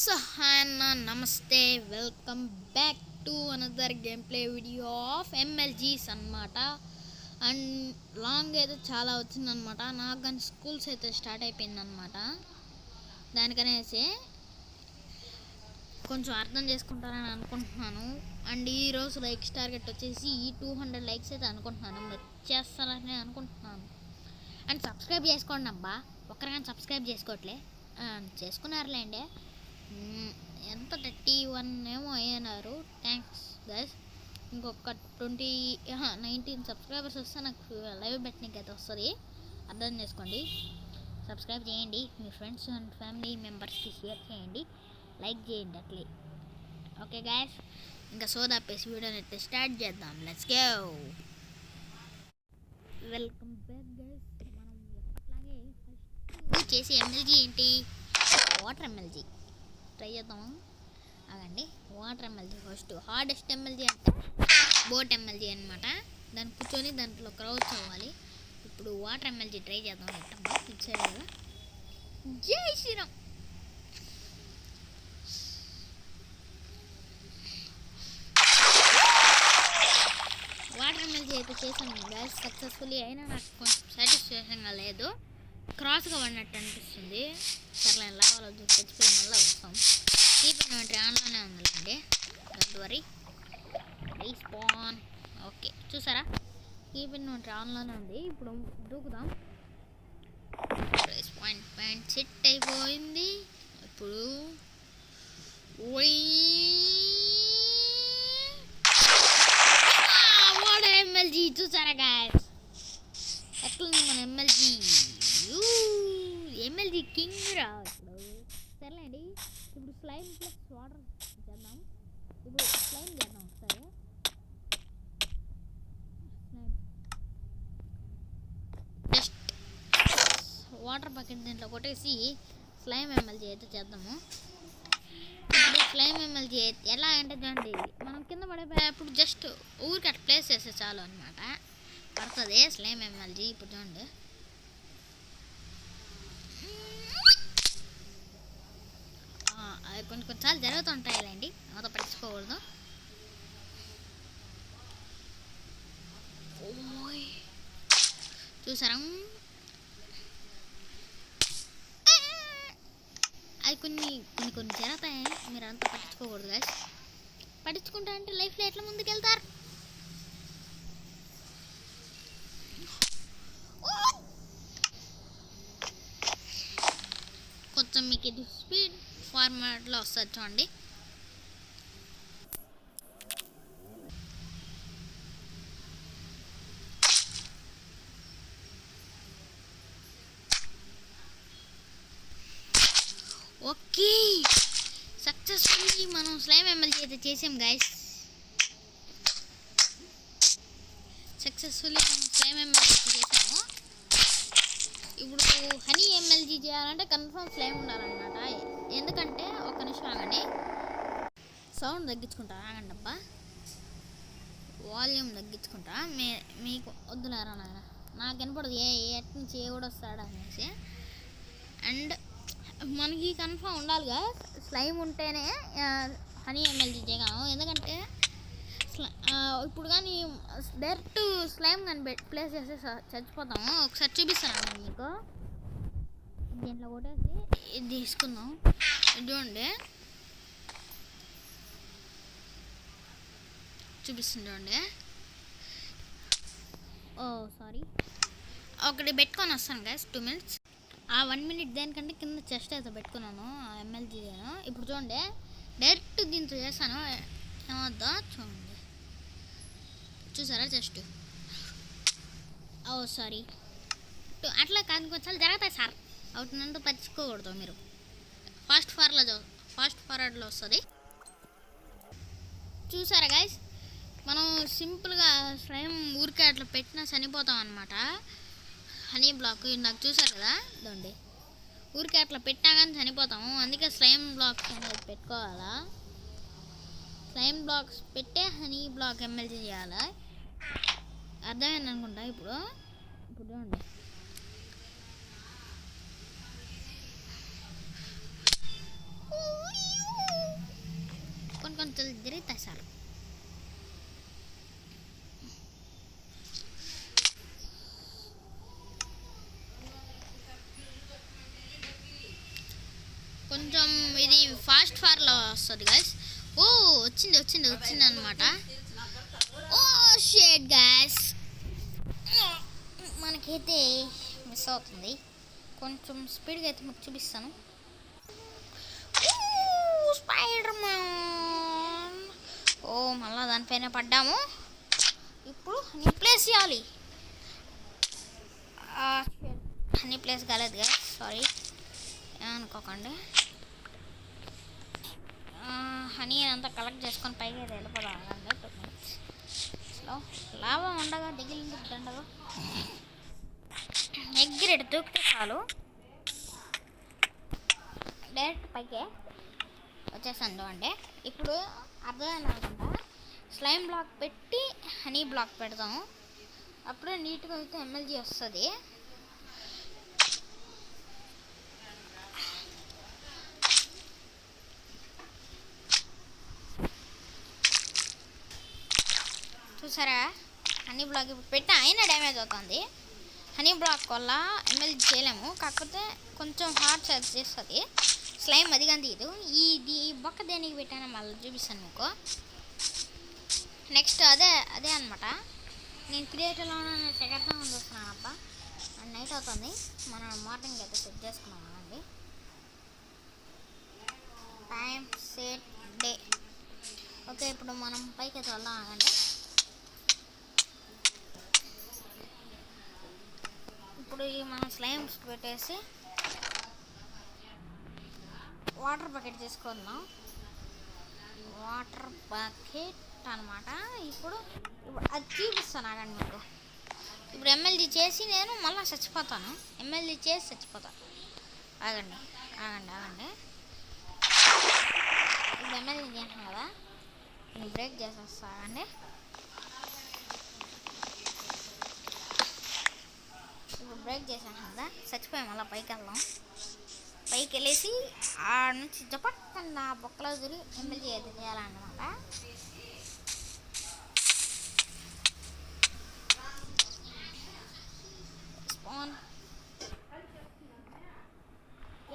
So hi Anna, namaste, welcome back to another gameplay video of MLGs అన్నమాట. And long అయితే చాలా వచ్చిందనమాట. నాకు కానీ స్కూల్స్ అయితే స్టార్ట్ అయిపోయిందనమాట. దానికనేసి కొంచెం అర్థం చేసుకుంటారని అనుకుంటున్నాను. అండ్ ఈరోజు లైక్స్ టార్గెట్ వచ్చేసి 200 లైక్స్ అయితే అనుకుంటున్నాను. మీరు చేస్తారని అనుకుంటున్నాను. అండ్ సబ్స్క్రైబ్ చేసుకోండి అబ్బా. ఒక్కరికైనా సబ్స్క్రైబ్ చేసుకోవట్లే, చేసుకున్నారులేండి. ఎంత 31 ఏమో అయ్యారు. Thanks guys. ఇంకొక 19 సబ్స్క్రైబర్స్ వస్తే నాకు లైవ్ పెట్టడానికి అయితే వస్తుంది. అర్థం చేసుకోండి. సబ్స్క్రైబ్ చేయండి, మీ ఫ్రెండ్స్ అండ్ ఫ్యామిలీ మెంబర్స్కి షేర్ చేయండి, లైక్ చేయండి అట్లే. ఓకే గైస్, ఇంకా సోదాపేసి వీడియోని అయితే స్టార్ట్ చేద్దాం. Let's go. Welcome back guys. మనం ఎప్పట్లాగే ఫస్ట్ చేసి ఎమ్మెల్జీ ఏంటి, వాటర్ ఎమ్మెల్జీ ట్రై చేద్దాము. అదండి water MLG. First hardest MLG అంటే బోట్ ఎమ్మెల్జీ అనమాట. దాన్ని కూర్చొని దాంట్లో క్రౌచ్ అవ్వాలి. ఇప్పుడు వాటర్ ఎమ్మెల్జీ ట్రై చేద్దాం. ఎట్టమ్మా ఇచ్చాడు కదా. జై శ్రీరామ్. వాటర్ ఎమ్మెల్జీ అయితే చేశాను గ్యాస్ సక్సెస్ఫుల్లీ. అయినా నాకు కొంచెం సాటిస్ఫాక్షన్గా లేదు, క్రాస్గా పడినట్టు అనిపిస్తుంది. సర్లే లావాలో తెచ్చిపోయిన వల్ల వస్తాం. కీప్ ఇన్వెంటరీ ఆన్లోనే ఉందండి, డోంట్ వరీ. రీస్పాన్. ఓకే చూసారా, కీప్ ఇన్వెంటరీ ఆన్లోనే ఉంది. ఇప్పుడు దూకుదాం. పాయింట్ సెట్ అయిపోయింది. ఇప్పుడు వాటర్ ఎమ్మెల్జీ చూసారా గాయస్, ఎట్లుంది మన ఎమ్మెల్జీ. ఎమ్మెల్జీ కింగ్ రా. ఇప్పుడు సర్లేండి, ఇప్పుడు స్లైమ్ ప్లస్ వాటర్ చేద్దాం. ఇప్పుడు స్లైమ్ చేద్దాం ఒకసారి. జస్ట్ వాటర్ బకెట్ దీంట్లో కొట్టేసి స్లైమ్ ఎమ్మెల్జీ అయితే చేద్దాము. ఇప్పుడు స్లైమ్ ఎమ్మెల్జీ ఎలా అంటే చూడండి, మనం కింద పడిపోయేప్పుడు జస్ట్ ఊరికి అట్లా ప్లేస్ చేస్తే చాలు అనమాట, పడుతుంది స్లైమ్ ఎమ్మెల్జీ. ఇప్పుడు చూడండి, అది కొన్నిసార్లు జరుగుతుంటాయిలేండి, అంత పట్టించుకోకూడదు. చూసారా, అది కొన్ని జరుగుతాయి, మీరు అంతా పట్టించుకోకూడదు గాయస్. పట్టించుకుంటా అంటే లైఫ్లో ఎట్లా ముందుకెళ్తారు. కొంచెం మీకు ఇది స్పీడ్ ఫార్మాట్లో వస్తుంది చూడండి. ఓకే సక్సెస్ఫుల్లీ మనం స్లైమ్ ఎమ్మెల్జీ అయితే చేసాం గైస్. సక్సెస్ఫుల్లీ మనం స్లైమ్ ఎమ్మెల్జీ చేసాము. ఇప్పుడు హనీ ఎమ్మెల్జీ చేయాలంటే కన్ఫర్మ్ స్లైమ్ ఉండాలన్నమాట. ఎందుకంటే ఒక నిమిషం ఆగండి, సౌండ్ తగ్గించుకుంటా. ఆగండి అబ్బా, వాల్యూమ్ తగ్గించుకుంటా. మీకు వద్దులేరా నాయన, నాకు వినపడదు ఎట్ నుంచి ఏ కూడా వస్తాడా అనేసి. అండ్ మనకి కన్ఫర్మ్ ఉండాలిగా, స్లైమ్ ఉంటేనే హనీ ఎమ్మెల్జీ చేయగలము. ఎందుకంటే ఇప్పుడు కానీ డైరెక్ట్ స్లైమ్ కానీ ప్లేస్ చేస్తే చచ్చిపోతాము. ఒకసారి చూపిస్తాను మీకు. దీంట్లో కొట్టేసి ఇది తీసుకుందాం. చూడండి, చూపిస్తుంది చూడండి. ఓ సారీ, ఒకటి పెట్టుకొని వస్తాను గైస్, 2 minutes. ఆ 1 minute దేనికంటే కింద చెస్ట్ అయితే పెట్టుకున్నాను ఆ ఎమ్మెల్జీ. ఇప్పుడు చూడండి, డైరెక్ట్ దీంతో చేస్తాను. ఏమవుద్దా చూడండి, చూసారా చెస్ట్. ఓ సారీ, అట్లా కాదు కొంచెం జరుగుతాయి సార్. అవుతుందంతా పట్టించుకోకూడదు మీరు. ఫాస్ట్ ఫార్వర్డ్లో వస్తుంది. చూసారా గైస్, మనం సింపుల్గా స్లైమ్ ఊరికే అట్లా పెట్టినా చనిపోతాం అనమాట. హనీ బ్లాక్ నాకు చూసారు కదా, ఇదండి ఊరికే అట్లా పెట్టినా కానీ చనిపోతాము. అందుకే స్లైమ్ బ్లాక్స్ అనేది పెట్టుకోవాలా. స్లైమ్ బ్లాక్స్ పెట్టే హనీ బ్లాక్ ఎమ్మెల్జీ చేయాలి. అర్థమైంది అనుకుంటా. ఇప్పుడు చూడండి, కొంచెం ఇది ఫాస్ట్ ఫార్లో వస్తుంది గైస్. ఓ వచ్చింది అనమాట. ఓ షేట్ గైస్, మనకైతే మిస్ అవుతుంది. కొంచెం స్పీడ్గా అయితే మీకు చూపిస్తాను. Spider man. ఓ మళ్ళీ దానిపైన పడ్డాము. ఇప్పుడు హనీ ప్లేస్ చేయాలి. హనీ ప్లేస్ కాలేదు కదా, సారీ ఏమనుకోకండి. హనీ అంతా కలెక్ట్ చేసుకొని పైకి అయితే వెళ్ళిపోదాం. 2 మినిట్స్లో లాభా ఉండగా దిగిలింది దండగా ఎగ్గిరెడ్ దూకితే చాలు డైరెక్ట్ పైకే వచ్చేసాను. అంటే ఇప్పుడు అర్థమైంది అనుకుంటా. స్లైమ్ బ్లాక్ పెట్టి హనీ బ్లాక్ పెడతాము, అప్పుడే నీట్గా అయితే ఎమ్మెల్జీ వస్తుంది. చూసారా, హనీ బ్లాక్ ఇప్పుడు పెట్టిన అయినా డ్యామేజ్ అవుతుంది. హనీ బ్లాక్ వల్ల ఎమ్మెల్జీ చేయలేము, కాకపోతే కొంచెం హార్ట్ సెర్చ్ చేస్తుంది. స్లైమ్ అది కానీ తీయదు. ఈ బొక్క దేనికి పెట్టాను మళ్ళీ చూపిస్తాను మీకు. నెక్స్ట్ అదే అనమాట. నేను క్రియేటర్లో సెకండ్ చూస్తున్నాను అబ్బా. నైట్ అవుతుంది, మనం మార్నింగ్ అయితే సెట్ చేసుకున్నాం అండి. Time set day. ఓకే, ఇప్పుడు మనం పైకి అయితే వెళ్దాం ఆగండి. ఇప్పుడు మనం స్లైమ్స్ పెట్టేసి వాటర్ బకెట్ తీసుకుందాం. వాటర్ బకెట్ అనమాట. ఇప్పుడు అది చూపిస్తాను ఆగండి మీకు. ఇప్పుడు ఎమ్మెల్జీ చేసి నేను మళ్ళీ చచ్చిపోతాను. ఎమ్మెల్జీ చేసి చచ్చిపోతాను. ఆగండి. ఇప్పుడు ఎమ్మెల్జీ చేసాను కదా, నేను బ్రేక్ చేసేస్తా. ఆగండి. ఇప్పుడు బ్రేక్ చేసాను కదా, చచ్చిపోయాం. మళ్ళీ పైకి వెళ్దాం. పైకి వెళ్ళేసి ఆడ నుంచి జపట్టండి ఆ బొక్కలో దూరి ఎమ్మెల్జీ అయితే చేయాలన్నమాట. స్పాన్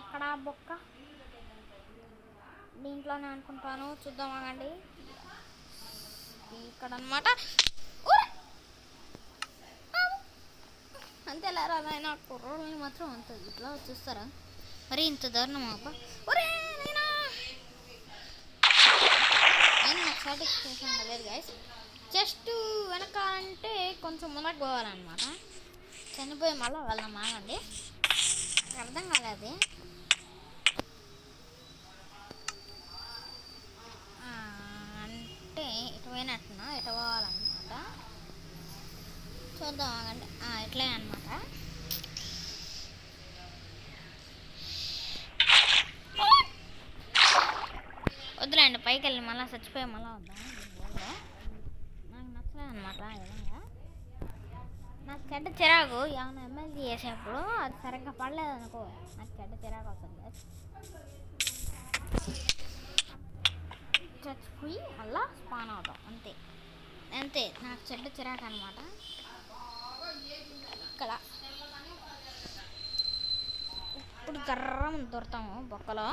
ఎక్కడ బొక్క? దీంట్లోనే అనుకుంటాను, చూద్దాం ఆగండి. ఇక్కడ అనమాట. అంతేలారా నాయన, కుర్రోళ్ళని మాత్రం అంత ఇట్లా చూస్తారా మరి, ఇంత దారుణం అబ్బా. నేను నాకు సాటిస్ఫాక్షన్ లేదు గైస్. జస్ట్ వెనక అంటే కొంచెం ముందుకు పోవాలన్నమాట. చనిపోయి మళ్ళీ వెళ్దాం ఆగండి. అర్థం కాలేదు. అంటే ఇటు పోయినట్టున్నా, ఇటు పోవాలన్నమాట. చూద్దాం ఆగండి. ఇట్లే అనమాట. వద్దులేండి, పైకి వెళ్ళి మళ్ళీ చచ్చిపోయి మళ్ళీ వద్దాం. నాకు నచ్చలేదు అనమాట. ఆ విధంగా నాకు చెడ్డ చిరాకు. ఏమైనా ఎమ్మెల్జీ చేసేప్పుడు అది సరిగ్గా పడలేదు అనుకో, నాకు చెడ్డ చిరాకు వస్తుంది. చచ్చిపోయి మళ్ళీ స్పాన్ అవుతాం, అంతే నాకు చెడ్డ చిరాకు అనమాట. ఇక్కడ ఇప్పుడు గర్రం దొరుకుతాము బొక్కలో.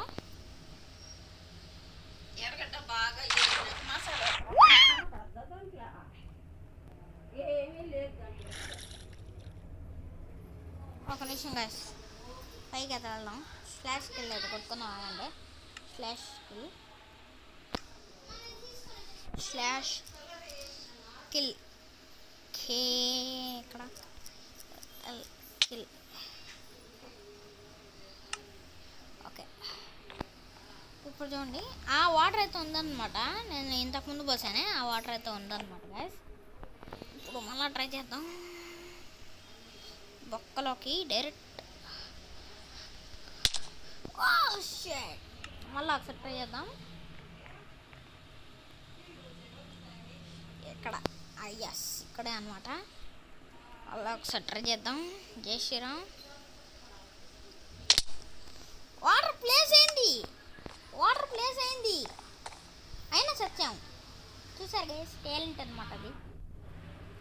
ఒక నిమిషం గైస్, పైకి అయితే వెళ్దాం. స్లాష్ కిల్ అయితే కొట్టుకుందాం ఆగండి. స్లాష్ కిల్ ఇక్కడ కిల్. ఓకే, ఇప్పుడు చూడండి ఆ వాటర్ అయితే ఉందన్నమాట. నేను ఇంతకుముందు పోసానే ఆ వాటర్ అయితే ఉందన్నమాట గైస్. ఇప్పుడు మళ్ళీ ట్రై చేద్దాం. బొక్కలోకి డైరెక్ట్ మళ్ళీ ఒకసారి ట్రై చేద్దాం. ఇక్కడ ఎస్, ఇక్కడే అనమాట. మళ్ళీ ఒకసారి ట్రై చేద్దాం. జై శ్రీరామ్. వాటర్ ప్లేస్ అయింది అయినా సత్యం. చూసారు గైస్, టాలెంట్ అనమాట. అది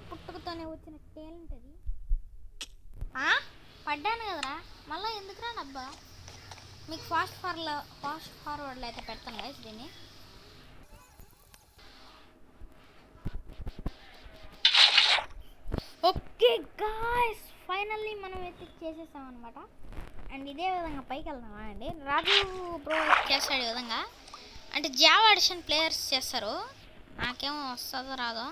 పుట్టుకతోనే వచ్చిన టాలెంట్ అది. పడ్డాను కదరా, మళ్ళీ ఎందుకురా నబ్బా. మీకు ఫాస్ట్ ఫార్వర్డ్లో అయితే పెడతాను గైస్ దీన్ని. ఓకే గాయ్స్, ఫైనల్లీ మనం అయితే చేసేసాం అనమాట. అండ్ ఇదే విధంగా పైకి వెళ్దామా అండి. రాజు బ్రో చేస్తాడు ఈ విధంగా, అంటే జావా ఎడిషన్ ప్లేయర్స్ చేస్తారు. నాకేమో వస్తుందో రాదో.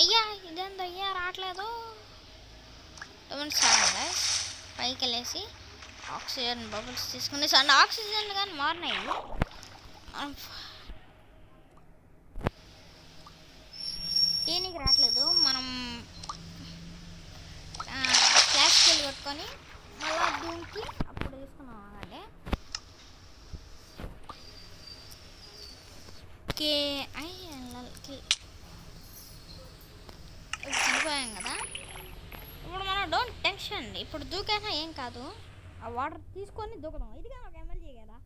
అయ్యా ఇదేందో అయ్యా రావట్లేదు. పైకి వెళ్ళేసి ఆక్సిజన్ బబుల్స్ తీసుకుని అండ్ ఆక్సిజన్ కానీ మారినాయి. దీనికి రావట్లేదు. మనం ఫ్లాష్ కిల్ కొట్టుకొని మళ్ళీ దీనికి అప్పుడు తీసుకున్నాం అంటే చనిపోయాం కదా. ఇప్పుడు మనం డోంట్ టెన్షన్, ఇప్పుడు దూకైనా ఏం కాదు. ఆ వాటర్ తీసుకొని దూకదాం. ఇదిగా ఒక ఎమ్మెల్యే కదా.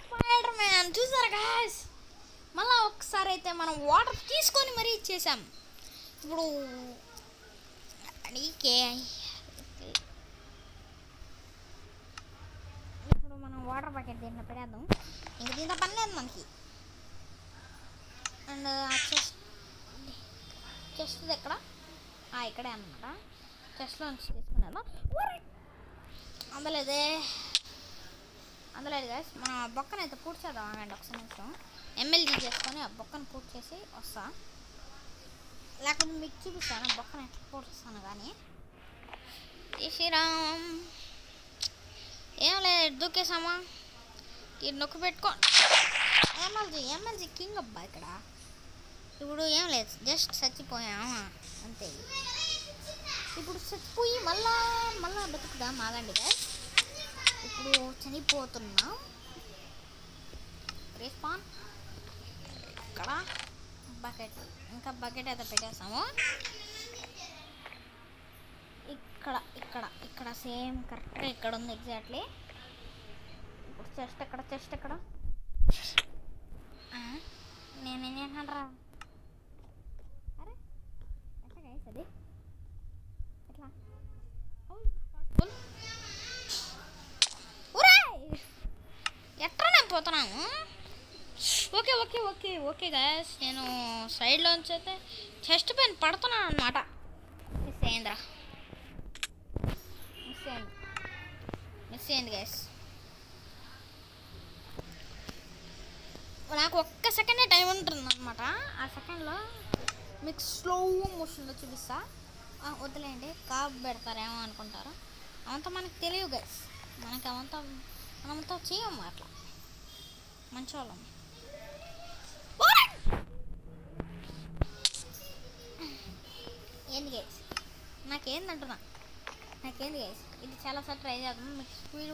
స్పైడర్ మ్యాన్ చూసారా గాయ్స్, మళ్ళీ ఒకసారి అయితే మనం వాటర్ తీసుకొని మరీ ఇచ్చేసాం. ఇప్పుడు మనం వాటర్ బకెట్ దీంట్లో పెడేద్దాం. ఇంక దీంతో పని లేదు మనకి. అండ్ చెస్ట్ ఎక్కడ, ఇక్కడే అనమాట. చెస్ట్లో నుంచి తీసుకునేదా అందలేదు గాయస్. మనం ఆ బొక్కను అయితే పూడ్చేద్దాం. ఆగండి ఒకసారి నిమిషం. ఎమ్మెల్యే చేసుకొని ఆ బొక్కను పూర్తి చేసి వస్తా. లేకపోతే మీకు చూపిస్తాను బొక్కను ఎట్లా పూడ్చేస్తాను. కానీ శ్రీరామ్ ఏం లేదు, దూకేసామా. ఇది నొక్కి పెట్టుకో. ఎమ్మెల్జీ కింగ్ అబ్బా ఇక్కడ. ఇప్పుడు ఏం లేదు, జస్ట్ చచ్చిపోయామా అంతే. ఇప్పుడు చచ్చిపోయి మళ్ళా బతుకుదాం. ఆగండి గాయస్, ఇప్పుడు చనిపోతున్నాం. రెస్పాన్ ఇక్కడ బకెట్, ఇంకా బకెట్ అయితే పెట్టేస్తాము. ఇక్కడ సేమ్ కరెక్ట్గా ఇక్కడ ఉంది ఎగ్జాక్ట్లీ. ఇప్పుడు చెస్ట్ ఎక్కడ నేనేం చేసినారా. అరే ఎట్లా గైస్ అది ఎట్లా ఎట్లా నేను పోతున్నాను. ఓకే గాయస్, నేను సైడ్లోంచి అయితే చెస్ట్ పైన పడుతున్నాను అనమాట. మిస్ అయింది గాయస్. నాకు ఒక్క సెకండే టైం ఉంటుంది అనమాట. ఆ సెకండ్లో మీకు స్లో మోషన్లో చూపిస్తా. వదిలేండి, కాపు పెడతారేమో అనుకుంటారు. అవంతా మనకు తెలియదు గైస్. మనమంతా చేయము అట్లా, మంచి వాళ్ళం. ఏంది గైస్, నాకేంది గైస్, ఇది చాలాసార్లు ట్రై చేద్దాం. మీకు స్పీడ్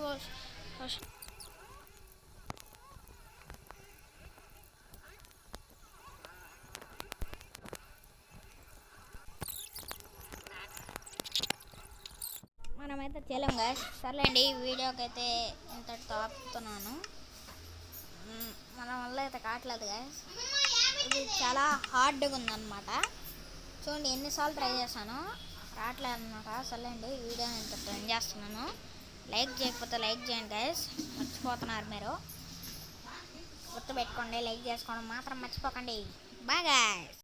మనమైతే చేయలేం గాయస్. సర్లేండి, వీడియోకి అయితే ఇంతటితో ఆపుతున్నాను. మన వల్ల అయితే కావట్లేదు గాయస్. ఇది చాలా హార్డ్గా ఉందన్నమాట. చూడండి ఎన్నిసార్లు ట్రై చేశాను, రావట్లేదు అనమాట. సర్లేండి, వీడియోని ఇంత ఎండ్ చేస్తున్నాను. లైక్ చేయకపోతే లైక్ చేయండి గాయస్, మర్చిపోతున్నారు మీరు. గుర్తుపెట్టుకోండి, లైక్ చేసుకోవడం మాత్రం మర్చిపోకండి. Bye guys.